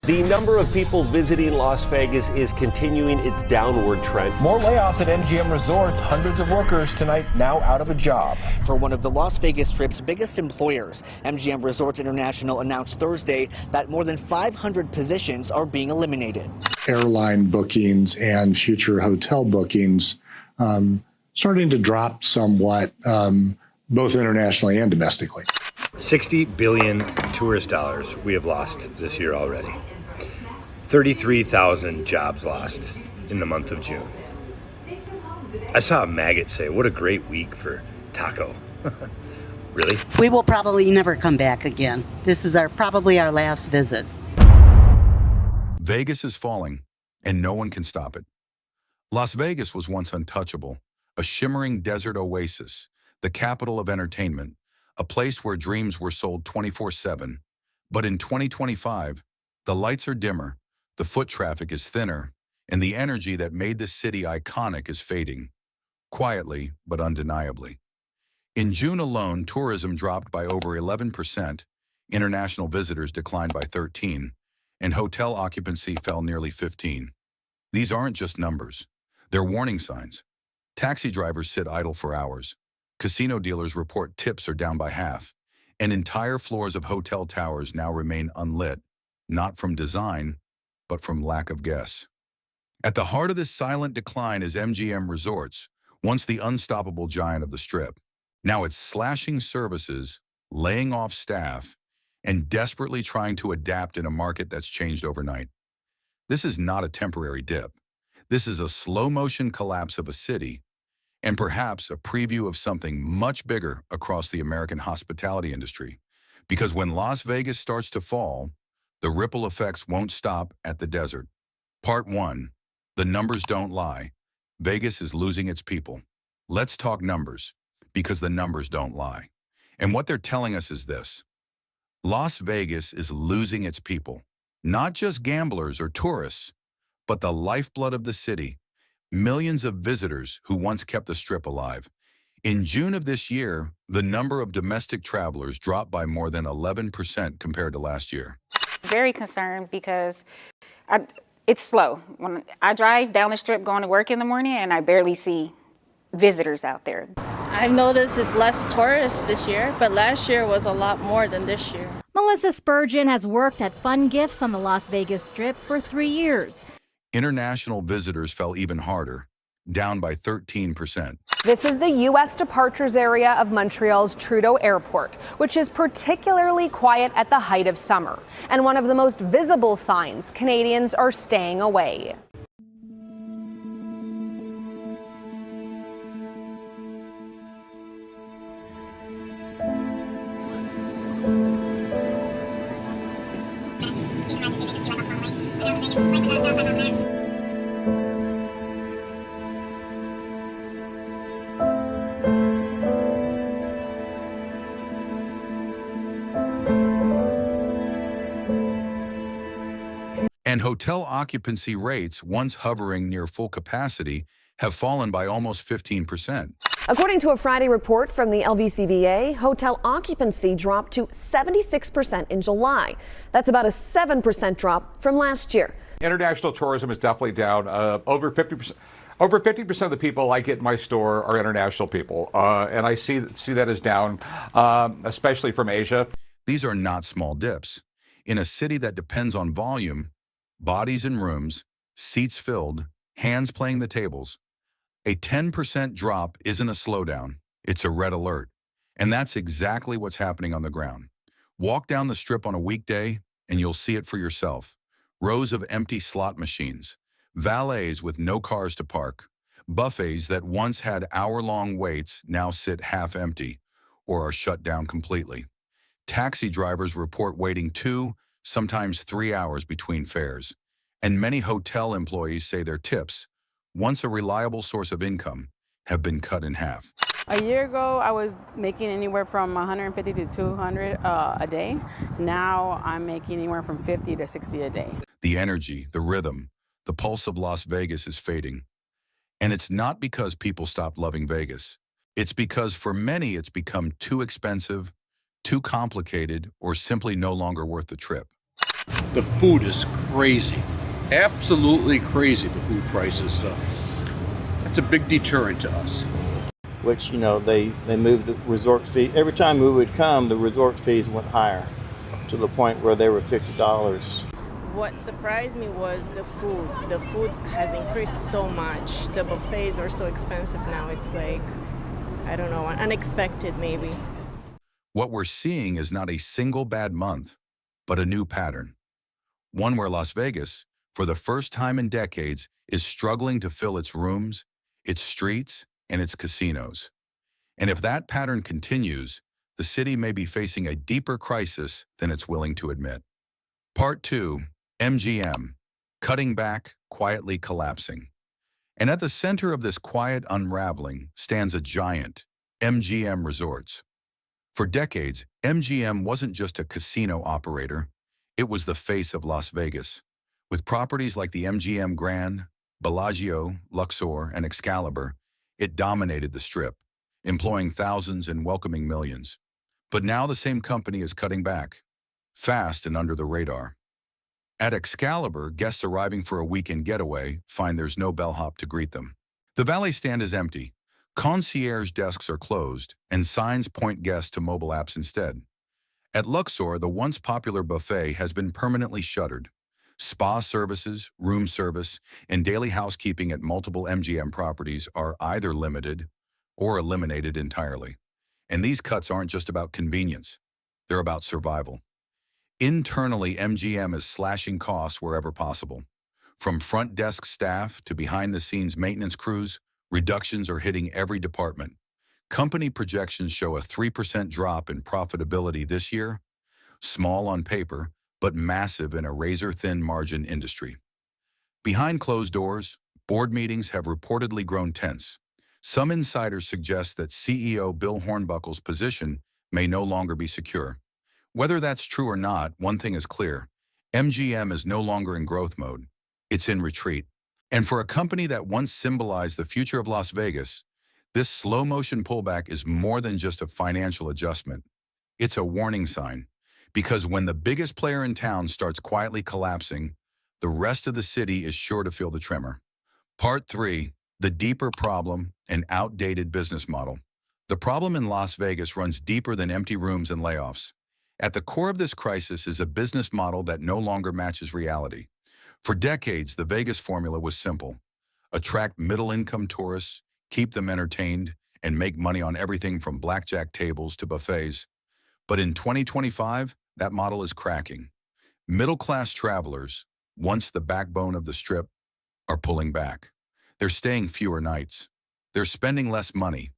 The number of people visiting Las Vegas is continuing its downward trend. More layoffs at MGM Resorts. Hundreds of workers tonight now out of a job. For one of the Las Vegas Strip's biggest employers, MGM Resorts International announced Thursday that more than 500 positions are being eliminated. Airline bookings and future hotel bookings starting to drop somewhat, both internationally and domestically. 60 billion tourist dollars we have lost this year already. 33,000 jobs lost in the month of June. I saw a maggot say, "What a great week for taco." Really? We will probably never come back again. This is probably our last visit. Vegas is falling, and no one can stop it. Las Vegas was once untouchable, a shimmering desert oasis, the capital of entertainment, a place where dreams were sold 24/7. But in 2025, the lights are dimmer, the foot traffic is thinner, and the energy that made this city iconic is fading, quietly but undeniably. In June alone, tourism dropped by over 11%, international visitors declined by 13%, and hotel occupancy fell nearly 15%. These aren't just numbers. They're warning signs. Taxi drivers sit idle for hours. Casino dealers report tips are down by half, and entire floors of hotel towers now remain unlit, not from design, but from lack of guests. At the heart of this silent decline is MGM Resorts, once the unstoppable giant of the Strip. Now it's slashing services, laying off staff, and desperately trying to adapt in a market that's changed overnight. This is not a temporary dip. This is a slow-motion collapse of a city, and perhaps a preview of something much bigger across the American hospitality industry. Because when Las Vegas starts to fall, the ripple effects won't stop at the desert. Part 1. The numbers don't lie. Vegas is losing its people. Let's talk numbers, because the numbers don't lie. And what they're telling us is this. Las Vegas is losing its people. Not just gamblers or tourists, but the lifeblood of the city. Millions of visitors who once kept the Strip alive. In June of this year, the number of domestic travelers dropped by more than 11% compared to last year. Very concerned because it's slow. When I drive down the Strip going to work in the morning and I barely see visitors out there. I've noticed it's less tourists this year, but last year was a lot more than this year. Melissa Spurgeon has worked at Fun Gifts on the Las Vegas Strip for 3 years. International visitors fell even harder, down by 13%. This is the U.S. departures area of Montreal's Trudeau Airport, which is particularly quiet at the height of summer. And one of the most visible signs Canadians are staying away. And hotel occupancy rates, once hovering near full capacity, have fallen by almost 15%. According to a Friday report from the LVCVA, hotel occupancy dropped to 76% in July. That's about a 7% drop from last year. International tourism is definitely down. Over 50%. Over 50% of the people I get in my store are international people, and I see that as down, especially from Asia. These are not small dips. In a city that depends on volume, bodies in rooms, seats filled, hands playing the tables, a 10% drop isn't a slowdown, it's a red alert. And that's exactly what's happening on the ground. Walk down the Strip on a weekday and you'll see it for yourself. Rows of empty slot machines, valets with no cars to park, buffets that once had hour-long waits now sit half empty or are shut down completely. Taxi drivers report waiting 2, sometimes 3 hours between fares. And many hotel employees say their tips, once a reliable source of income, have been cut in half. A year ago, I was making anywhere from 150 to 200 a day. Now I'm making anywhere from 50 to 60 a day. The energy, the rhythm, the pulse of Las Vegas is fading. And it's not because people stopped loving Vegas. It's because for many it's become too expensive, too complicated, or simply no longer worth the trip. The food is crazy, absolutely crazy, the food prices. So that's a big deterrent to us. Which, you know, they moved the resort fee. Every time we would come, the resort fees went higher to the point where they were $50. What surprised me was the food. The food has increased so much. The buffets are so expensive now. It's like, I don't know, unexpected maybe. What we're seeing is not a single bad month, but a new pattern. One where Las Vegas, for the first time in decades, is struggling to fill its rooms, its streets, and its casinos. And if that pattern continues, the city may be facing a deeper crisis than it's willing to admit. Part 2, MGM, cutting back, quietly collapsing. And at the center of this quiet unraveling stands a giant, MGM Resorts. For decades, MGM wasn't just a casino operator, it was the face of Las Vegas. With properties like the MGM Grand, Bellagio, Luxor, and Excalibur, it dominated the Strip, employing thousands and welcoming millions. But now the same company is cutting back, fast and under the radar. At Excalibur, guests arriving for a weekend getaway find there's no bellhop to greet them. The valet stand is empty, concierge desks are closed, and signs point guests to mobile apps instead. At Luxor, the once popular buffet has been permanently shuttered. Spa services, room service, and daily housekeeping at multiple MGM properties are either limited or eliminated entirely. And these cuts aren't just about convenience, they're about survival. Internally, MGM is slashing costs wherever possible. From front desk staff to behind-the-scenes maintenance crews, reductions are hitting every department. Company projections show a 3% drop in profitability this year, small on paper, but massive in a razor-thin margin industry. Behind closed doors, board meetings have reportedly grown tense. Some insiders suggest that CEO Bill Hornbuckle's position may no longer be secure. Whether that's true or not, one thing is clear. MGM is no longer in growth mode. It's in retreat. And for a company that once symbolized the future of Las Vegas, this slow-motion pullback is more than just a financial adjustment. It's a warning sign. Because when the biggest player in town starts quietly collapsing, the rest of the city is sure to feel the tremor. Part 3, the deeper problem, an outdated business model. The problem in Las Vegas runs deeper than empty rooms and layoffs. At the core of this crisis is a business model that no longer matches reality. For decades, the Vegas formula was simple. Attract middle-income tourists, keep them entertained, and make money on everything from blackjack tables to buffets. But in 2025, that model is cracking. Middle-class travelers, once the backbone of the Strip, are pulling back. They're staying fewer nights. They're spending less money.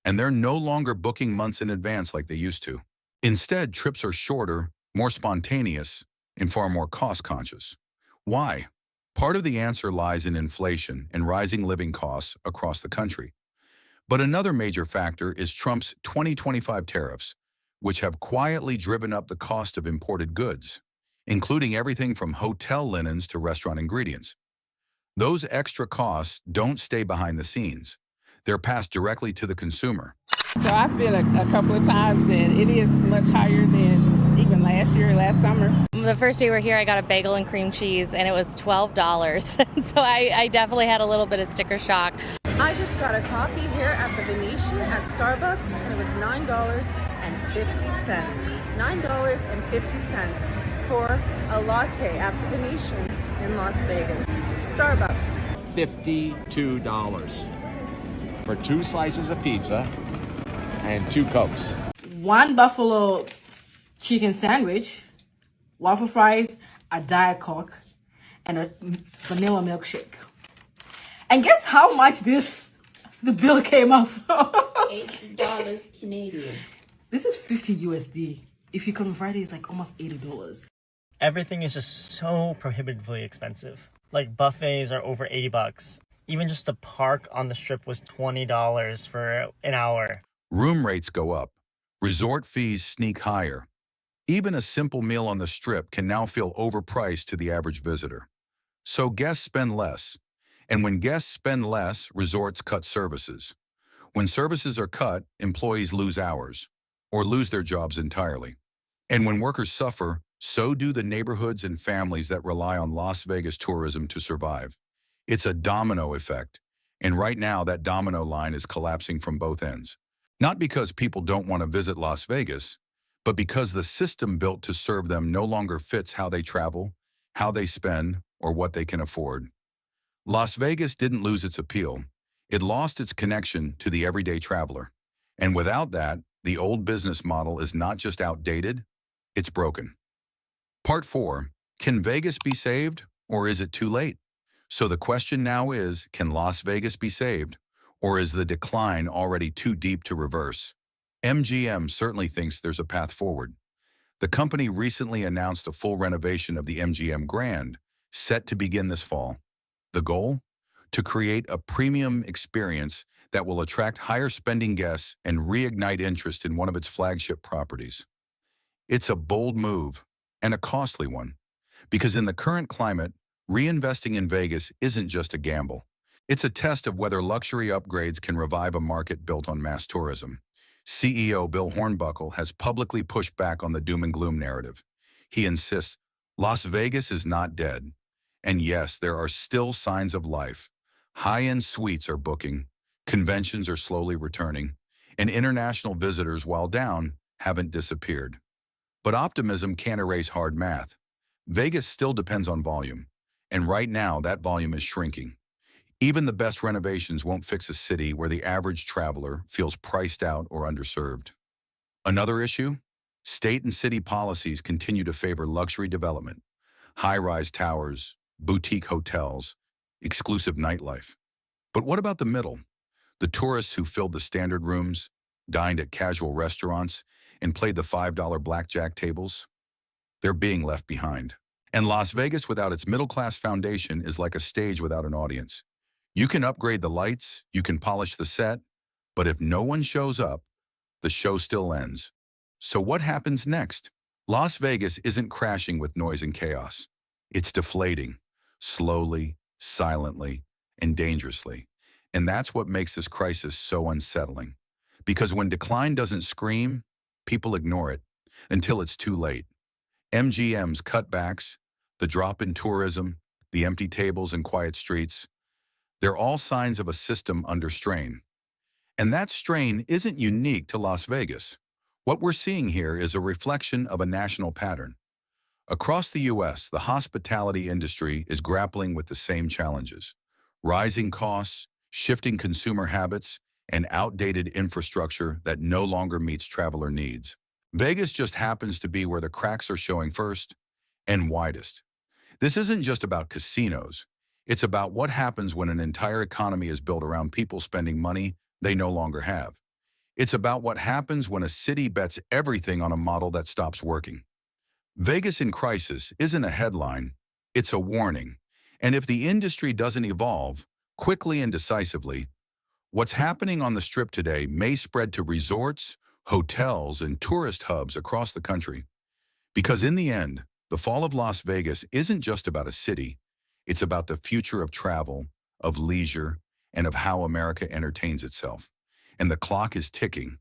And they're no longer booking months in advance like they used to. Instead, trips are shorter, more spontaneous, and far more cost-conscious. Why? Part of the answer lies in inflation and rising living costs across the country. But another major factor is Trump's 2025 tariffs, which have quietly driven up the cost of imported goods, including everything from hotel linens to restaurant ingredients. Those extra costs don't stay behind the scenes. They're passed directly to the consumer. So I've been a couple of times, and it is much higher than even last summer. The first day we were here, I got a bagel and cream cheese, and it was $12. So I definitely had a little bit of sticker shock. I just got a coffee here at the Venetian at Starbucks, and it was $9.50. $9.50 for a latte at the Venetian in Las Vegas. Starbucks. $52 for 2 slices of pizza and 2 Cokes. 1 buffalo chicken sandwich, waffle fries, a Diet Coke, and a vanilla milkshake. And guess how much the bill came up for? $80 Canadian. This is 50 USD. If you convert it, it's like almost $80. Everything is just so prohibitively expensive. Like buffets are over $80. Even just to park on the Strip was $20 for an hour. Room rates go up. Resort fees sneak higher. Even a simple meal on the Strip can now feel overpriced to the average visitor. So guests spend less. And when guests spend less, resorts cut services. When services are cut, employees lose hours or lose their jobs entirely. And when workers suffer, So do the neighborhoods and families that rely on Las Vegas tourism to survive. It's a domino effect, and right now that domino line is collapsing from both ends. Not because people don't want to visit Las Vegas, but because the system built to serve them no longer fits how they travel, how they spend, or what they can afford. Las Vegas didn't lose its appeal. It lost its connection to the everyday traveler. And without that, the old business model is not just outdated, it's broken. Part 4, can Vegas be saved, or is it too late? So the question now is, can Las Vegas be saved, or is the decline already too deep to reverse? MGM certainly thinks there's a path forward. The company recently announced a full renovation of the MGM Grand, set to begin this fall. The goal? To create a premium experience that will attract higher spending guests and reignite interest in one of its flagship properties. It's a bold move, and a costly one, because in the current climate, reinvesting in Vegas isn't just a gamble. It's a test of whether luxury upgrades can revive a market built on mass tourism. CEO Bill Hornbuckle has publicly pushed back on the doom and gloom narrative. He insists Las Vegas is not dead. And yes, there are still signs of life. High-end suites are booking, conventions are slowly returning, and international visitors, while down, haven't disappeared. But optimism can't erase hard math. Vegas still depends on volume, and right now that volume is shrinking. Even the best renovations won't fix a city where the average traveler feels priced out or underserved. Another issue? State and city policies continue to favor luxury development, high-rise towers, boutique hotels, exclusive nightlife. But what about the middle? The tourists who filled the standard rooms, dined at casual restaurants, and played the $5 blackjack tables? They're being left behind. And Las Vegas without its middle-class foundation is like a stage without an audience. You can upgrade the lights, you can polish the set, but if no one shows up, the show still ends. So what happens next? Las Vegas isn't crashing with noise and chaos. It's deflating, slowly, silently, and dangerously. And that's what makes this crisis so unsettling. Because when decline doesn't scream, people ignore it until it's too late. MGM's cutbacks, the drop in tourism, the empty tables and quiet streets, they're all signs of a system under strain. And that strain isn't unique to Las Vegas. What we're seeing here is a reflection of a national pattern. Across the U.S., the hospitality industry is grappling with the same challenges: rising costs, shifting consumer habits, and outdated infrastructure that no longer meets traveler needs. Vegas just happens to be where the cracks are showing first and widest. This isn't just about casinos. It's about what happens when an entire economy is built around people spending money they no longer have. It's about what happens when a city bets everything on a model that stops working. Vegas in crisis isn't a headline, it's a warning. And if the industry doesn't evolve quickly and decisively, what's happening on the Strip today may spread to resorts, hotels, and tourist hubs across the country. Because in the end, the fall of Las Vegas isn't just about a city, it's about the future of travel, of leisure, and of how America entertains itself. And the clock is ticking.